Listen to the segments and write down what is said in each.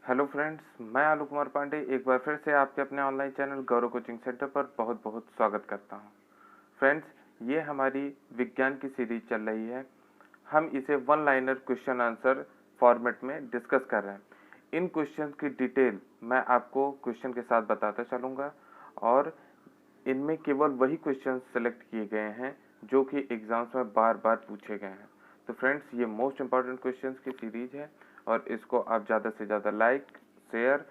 Hello friends, मैं आलोक कुमार पांडे एक बार फिर से आपके अपने ऑनलाइन चैनल गौरव कोचिंग सेंटर पर बहुत बहुत स्वागत करता हूं। फ्रेंड्स, ये हमारी विज्ञान की सीरीज चल रही है। हम इसे one liner question answer format में डिस्कस कर रहे हैं। इन क्वेश्चन की डिटेल मैं आपको क्वेश्चन के साथ बताता चलूँगा और इनमें केवल वही क्वेश्चन सेलेक्ट किए गए हैं जो कि एग्जाम्स में बार बार पूछे गए हैं। तो फ्रेंड्स, ये मोस्ट इम्पॉर्टेंट क्वेश्चंस की सीरीज है और इसको आप ज़्यादा से ज़्यादा लाइक शेयर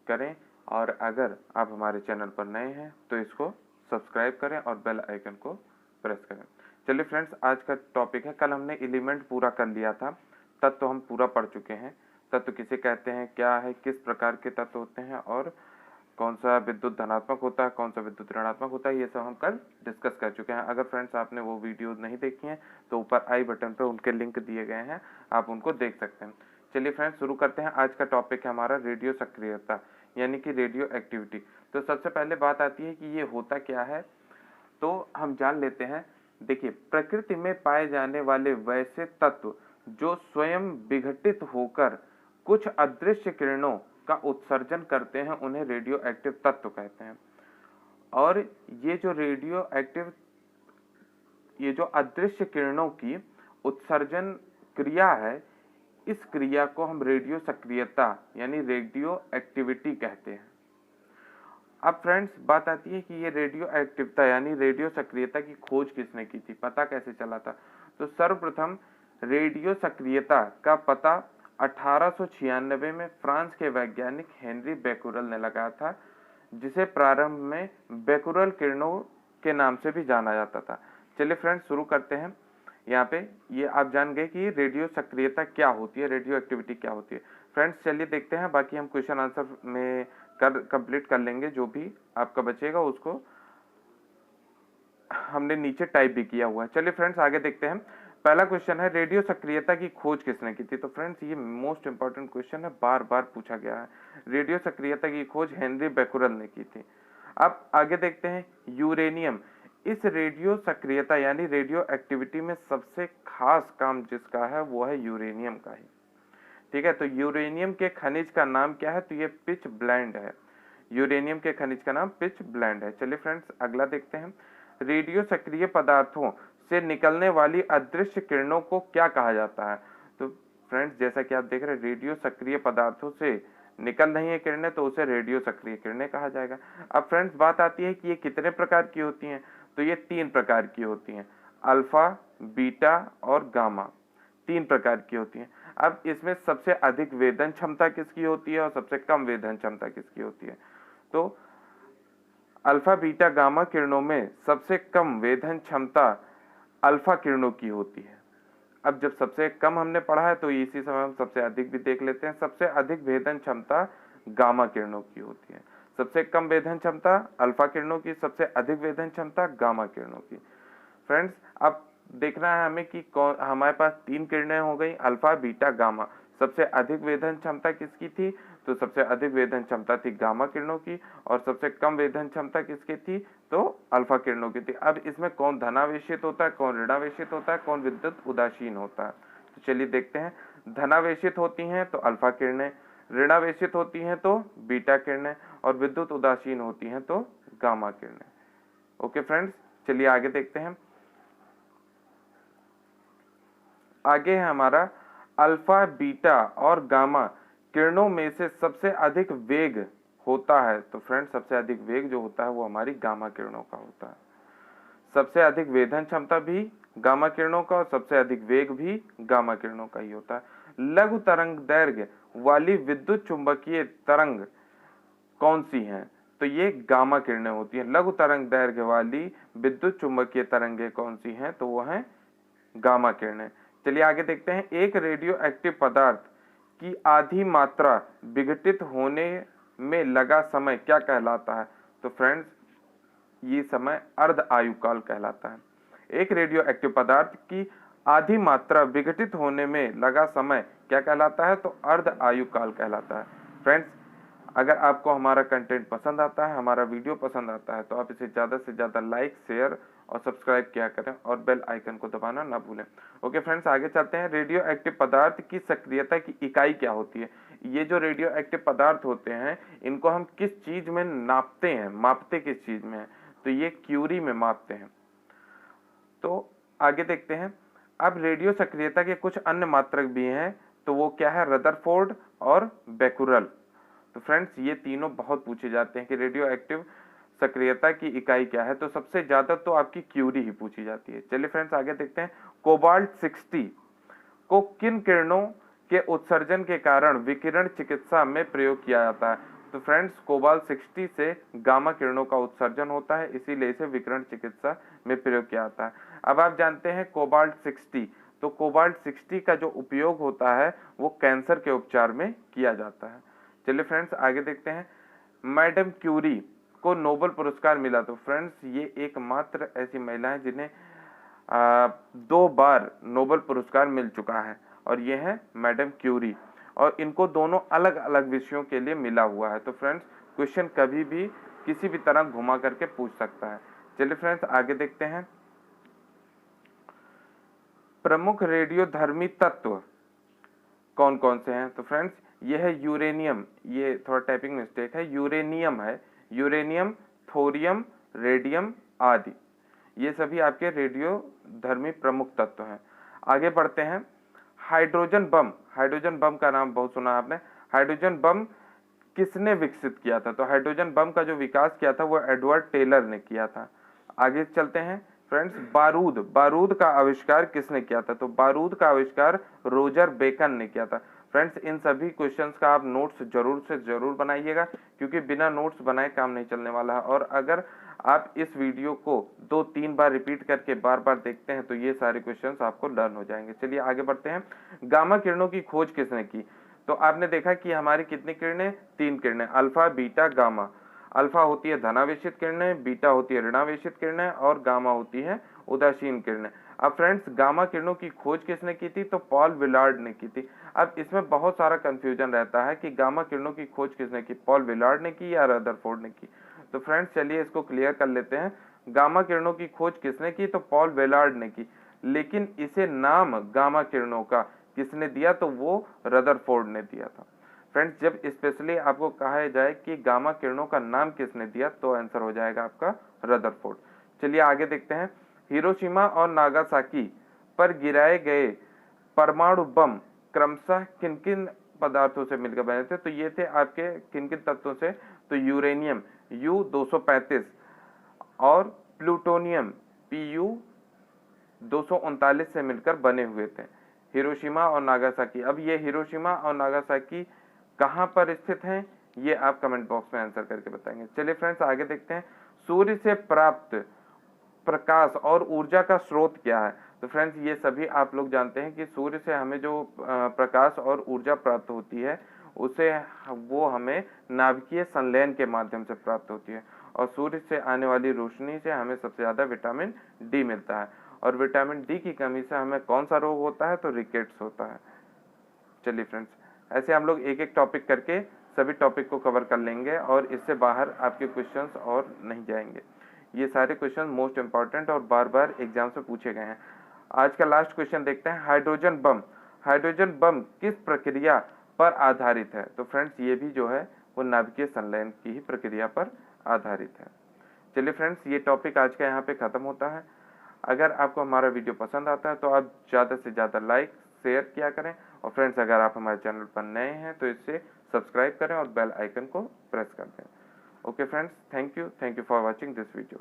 करें और अगर आप हमारे चैनल पर नए हैं तो इसको सब्सक्राइब करें और बेल आइकन को प्रेस करें। चलिए फ्रेंड्स, आज का टॉपिक है, कल हमने एलिमेंट पूरा कर लिया था, तत्व तो हम पूरा पढ़ चुके हैं। तत्व किसे कहते हैं, क्या है, किस प्रकार के तत्व होते हैं और कौन सा विद्युत धनात्मक होता है, कौन सा विद्युत ऋणात्मक होता है, ये सब हम कल डिस्कस कर चुके हैं। अगर फ्रेंड्स आपने वो वीडियो नहीं देखी हैं तो ऊपर आई बटन पे उनके लिंक दिए गए हैं, आप उनको देख सकते हैं। चलिए फ्रेंड्स, शुरू करते हैं। आज का टॉपिक है हमारा रेडियो सक्रियता यानी कि रेडियो एक्टिविटी। तो सबसे पहले बात आती है कि ये होता क्या है, तो हम जान लेते हैं। देखिए, प्रकृति में पाए जाने वाले वैसे तत्व जो स्वयं विघटित होकर कुछ अदृश्य किरणों का उत्सर्जन करते हैं उन्हें रेडियो एक्टिव तत्व कहते हैं। और ये जो अदृश्य किरणों की उत्सर्जन क्रिया है, इस क्रिया को हम रेडियो सक्रियता यानी रेडियो एक्टिविटी कहते हैं। अब फ्रेंड्स, बात आती है कि ये रेडियो एक्टिवता यानी रेडियो सक्रियता की खोज किसने की थी, पता कैसे चला था। तो सर्वप्रथम रेडियो सक्रियता का पता 1896 में फ्रांस के वैज्ञानिक हेनरी बेकुरल ने लगाया था, जिसे प्रारंभ में बेकुरल किरणों के नाम से भी जाना जाता था। चलिए फ्रेंड्स, शुरू करते हैं। यहाँ पे ये आप जान गए कि रेडियो सक्रियता क्या होती है, रेडियो एक्टिविटी क्या होती है। फ्रेंड्स, चलिए देखते हैं, बाकी हम क्वेश्चन आंसर में कंप्लीट कर लेंगे। जो भी आपका बचेगा उसको हमने नीचे टाइप भी किया हुआ है। चलिए फ्रेंड्स, आगे देखते हैं। पहला क्वेश्चन है, रेडियो सक्रियता की खोज किसने की थी। तो फ्रेंड्स, ये मोस्ट इंपॉर्टेंट क्वेश्चन है, बार बार पूछा गया है। रेडियो सक्रियता की खोज हेनरी बेकुरल ने की थी। अब आगे देखते हैं, यूरेनियम। इस रेडियो सक्रियता यानी रेडियो एक्टिविटी में सबसे खास काम जिसका है वो है यूरेनियम का ही। ठीक है, तो यूरेनियम के खनिज का नाम क्या है, तो ये पिच ब्लेंड है। यूरेनियम के खनिज का नाम पिच ब्लेंड है। चलिए फ्रेंड्स, अगला देखते हैं। रेडियो सक्रिय पदार्थों से निकलने वाली अदृश्य किरणों को क्या कहा जाता है। तो फ्रेंड्स, जैसा कि आप देख रहे हैं, रेडियो सक्रिय पदार्थों से निकल रही है किरणें तो उसे रेडियो सक्रिय किरणें कहा जाएगा। अब फ्रेंड्स, बात आती है कि ये कितने प्रकार की होती हैं। तो ये 3 प्रकार की होती हैं, अल्फा, बीटा और गामा। 3 प्रकार की होती हैं। अब इसमें सबसे अधिक वेदन क्षमता किसकी होती है और सबसे कम वेदन क्षमता किसकी होती है। तो अल्फा, बीटा, गामा किरणों में सबसे कम वेदन क्षमता अल्फा किरणों की होती है। अब जब सबसे कम हमने पढ़ा है तो इसी समय हम सबसे अधिक भी देख लेते हैं। सबसे अधिक वेदन क्षमता गामा किरणों की होती है। सबसे कम वेदन क्षमता अल्फा किरणों की, सबसे अधिक वेदन क्षमता गामा किरणों की। फ्रेंड्स, अब देखना है हमें कि कौन, हमारे पास 3 किरणें हो गई, अल्फा, बीटा, गामा। सबसे अधिक वेदन क्षमता किसकी थी, तो सबसे अधिक वेदन क्षमता थी गामा किरणों की और सबसे कम वेदन क्षमता किसकी थी, तो अल्फा किरणों की थी। अब इसमें कौन धनावेशित होता है, कौन ऋणावेशित होता है, कौन विद्युत उदासीन होता है। तो चलिए देखते हैं। धनावेशित होती हैं तो अल्फा किरणें, ऋणावेशित होती हैं तो बीटा किरणें और विद्युत उदासीन होती हैं तो गामा किरणें। ओके फ्रेंड्स, चलिए आगे देखते हैं। आगे है हमारा, अल्फा, बीटा और गामा किरणों में से सबसे अधिक वेग होता है। तो फ्रेंड्स, सबसे अधिक वेग जो होता है वो हमारी गामा किरणों का होता है। सबसे अधिक वेधन क्षमता भी गामा किरणों का और सबसे अधिक वेग भी गामा किरणों का ही होता है। लघु तरंग दैर्घ्य वाली विद्युत चुंबकीय तरंग कौन सी हैं, तो ये गामा किरणें होती हैं। लघु तरंग दैर्घ्य वाली विद्युत चुंबकीय तरंगें कौन सी हैं, तो वो हैं गामा किरणें। चलिए आगे देखते हैं। एक रेडियो एक्टिव पदार्थ की आधी मात्रा विघटित होने में लगा समय क्या कहलाता है। तो फ्रेंड्स, ये समय अर्ध आयुकाल कहलाता है। एक रेडियो एक्टिव पदार्थ की आधी मात्रा विघटित होने में लगा समय क्या कहलाता है, तो अर्ध आयुकाल कहलाता है। फ्रेंड्स, अगर आपको हमारा कंटेंट पसंद आता है, हमारा वीडियो पसंद आता है, तो आप इसे ज़्यादा से ज़्यादा लाइक, शेयर और सब्सक्राइब किया करें और बेल आइकन को दबाना ना भूलें। ओके फ्रेंड्स, आगे चलते हैं। रेडियो एक्टिव पदार्थ की सक्रियता की इकाई क्या होती है। ये जो रेडियो एक्टिव पदार्थ होते हैं इनको हम किस चीज में नापते हैं, मापते किस चीज में है, तो ये क्यूरी में मापते हैं। तो आगे देखते हैं। अब रेडियो सक्रियता के कुछ अन्य मात्रक भी हैं, तो वो क्या है, रदरफोर्ड और बेकुरल। तो फ्रेंड्स ये तीनों बहुत पूछे जाते हैं कि रेडियो एक्टिव सक्रियता की इकाई क्या है, तो सबसे ज्यादा तो आपकी क्यूरी ही पूछी जाती है। चलिए फ्रेंड्स आगे देखते हैं। कोबाल्ट 60 को किन किरणों के उत्सर्जन के कारण विकिरण चिकित्सा में प्रयोग किया जाता है? तो फ्रेंड्स कोबाल्ट 60 से गामा किरणों का उत्सर्जन होता है, इसीलिए इसे विकिरण चिकित्सा में प्रयोग किया जाता है। अब आप जानते हैं कोबाल्ट 60, तो कोबाल्ट 60 का जो उपयोग होता है वो कैंसर के उपचार में किया जाता है। चलिए फ्रेंड्स आगे देखते हैं। मैडम क्यूरी को नोबेल पुरस्कार मिला। तो फ्रेंड्स ये एकमात्र ऐसी महिला है जिन्हें 2 बार नोबेल पुरस्कार मिल चुका है, और ये है मैडम क्यूरी, और इनको दोनों अलग अलग विषयों के लिए मिला हुआ है। तो फ्रेंड्स क्वेश्चन कभी भी किसी भी तरह घुमा करके पूछ सकता है। चलिए फ्रेंड्स आगे देखते हैं। प्रमुख रेडियोधर्मी तत्व कौन कौन से हैं? तो फ्रेंड्स ये है यूरेनियम, ये थोड़ा टाइपिंग मिस्टेक है, यूरेनियम है, यूरेनियम, थोरियम, रेडियम आदि, ये सभी आपके रेडियोधर्मी प्रमुख तत्व हैं। आगे बढ़ते हैं। हाइड्रोजन बम, हाइड्रोजन बम का नाम बहुत सुना आपने। हाइड्रोजन बम किसने विकसित किया था? तो हाइड्रोजन बम का जो विकास किया था वो एडवर्ड टेलर ने किया था। आगे चलते हैं फ्रेंड्स। बारूद, बारूद का आविष्कार किसने किया था? तो बारूद का आविष्कार रोजर बेकन ने किया था। फ्रेंड्स इन सभी क्वेश्चंस का आप नोट्स जरूर से जरूर बनाइएगा, क्योंकि बिना नोट्स बनाए काम नहीं चलने वाला है। और अगर आप इस वीडियो को 2-3 बार रिपीट करके बार बार देखते हैं तो ये सारे क्वेश्चंस आपको लर्न हो जाएंगे। चलिए आगे बढ़ते हैं। गामा किरणों की खोज किसने की? तो आपने देखा कि हमारी कितनी किरणें, 3 किरणें, अल्फा, बीटा, गामा। अल्फा होती है धनावेशित किरणें, बीटा होती है ऋणावेशित किरणें, और गामा होती है उदासीन किरणें। अब फ्रेंड्स गामा किरणों की खोज किसने की थी? तो पॉल विलार्ड ने की थी। अब इसमें बहुत सारा कंफ्यूजन रहता है कि गामा किरणों की खोज किसने की, पॉल विलार्ड ने की या रदरफोर्ड ने की। तो फ्रेंड्स चलिए इसको क्लियर कर लेते हैं। गामा किरणों की खोज किसने की? तो पॉल विलार्ड ने की, लेकिन इसे नाम गामा किरणों का किसने दिया? तो वो रदरफोर्ड ने दिया था। फ्रेंड्स जब स्पेशली आपको कहा जाए कि गामा किरणों का नाम किसने दिया, तो आंसर हो जाएगा आपका रदरफोर्ड। चलिए आगे देखते हैं। हिरोशिमा और नागासाकी पर गिराए गए परमाणु बम क्रमशः किन किन पदार्थों से मिलकर बने थे? तो ये थे आपके किन किन तत्वों से? तो यूरेनियम U-235 और प्लूटोनियम Pu-239 से मिलकर बने हुए थे, हिरोशिमा और नागासाकी। अब ये हिरोशिमा और नागासाकी कहां पर स्थित हैं, ये आप कमेंट बॉक्स में आंसर करके बताएंगे। चलिए फ्रेंड्स आगे देखते हैं। सूर्य से प्राप्त प्रकाश और ऊर्जा का स्रोत क्या है? तो फ्रेंड्स ये सभी आप लोग जानते हैं कि सूर्य से हमें जो प्रकाश और ऊर्जा प्राप्त होती है उसे वो हमें नाभिकीय संलयन के माध्यम से प्राप्त होती है, और सूर्य से आने वाली रोशनी से हमें सबसे ज्यादा विटामिन डी मिलता है, और विटामिन डी की कमी से हमें कौन सा रोग होता है? तो रिकेट्स होता है। चलिए फ्रेंड्स ऐसे हम लोग एक एक टॉपिक करके सभी टॉपिक को कवर कर लेंगे, और इससे बाहर आपके क्वेश्चंस और नहीं जाएंगे। ये सारे क्वेश्चन मोस्ट इंपॉर्टेंट और बार बार एग्जाम से पूछे गए हैं। आज का लास्ट क्वेश्चन देखते हैं। हाइड्रोजन बम, हाइड्रोजन बम किस प्रक्रिया पर आधारित है? तो फ्रेंड्स ये भी जो है वो नाभिकीय संलयन की ही प्रक्रिया पर आधारित है। चलिए फ्रेंड्स ये टॉपिक आज का यहाँ पे खत्म होता है। अगर आपको हमारा वीडियो पसंद आता है तो आप ज़्यादा से ज़्यादा लाइक शेयर किया करें, और फ्रेंड्स अगर आप हमारे चैनल पर नए हैं तो इसे सब्सक्राइब करें और बेल आइकन को प्रेस कर दें। Okay friends, thank you for watching this video.